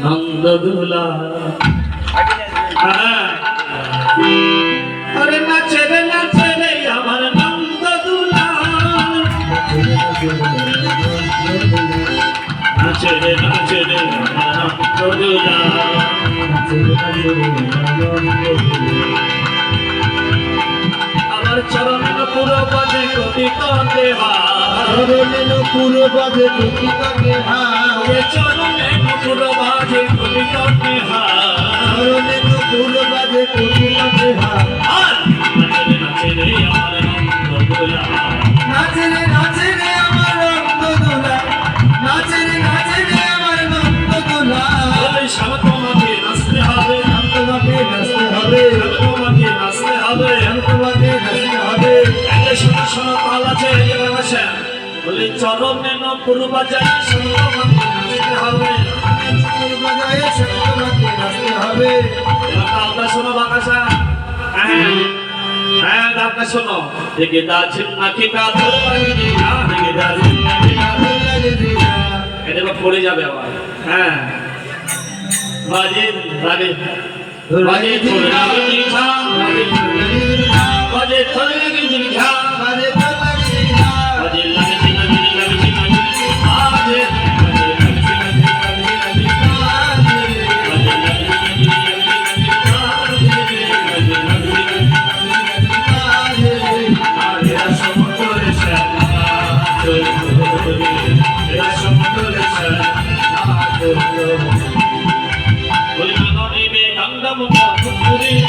নন্দদুলা আরে নাচে রে আমার নন্দদুলা নাচে রে আমার নন্দদুলা আমার চরণ পুরো বাজে কবি কাঁদে চরণের পুরো বাজে কবি কাঁদে চরণের পুরো বাজে কবি কাঁদে চরণের পুরো বাজে কবি কাঁদে নাচে রে আমার নন্দদুলা নাচে রে আমার নন্দদুলা নাচে রে আমার নন্দদুলা তোমাকে নাচতে হবে তোমাকে নাচতে হবে তোমাকে নাচতে হবে তোমাকে নাচতে হবে শোনো শোনো তাল আছে বলি চরণে নপুর বাজায় নাচতে হবে পুরো বাজায় তোমাকে নাচতে হবে তালটা শোনো বাকাশা হ্যাঁ তালটা শোনো দেখে দাছিন নাকি কাঁধর বাগিনি দেখে দাছিন নাকি কাঁধর এটা পড়ে যাবে আবার হ্যাঁ বাজে লাগে বাজে থোড়ে লাগে নিঝা বাজে থোড়ে লাগে নিঝা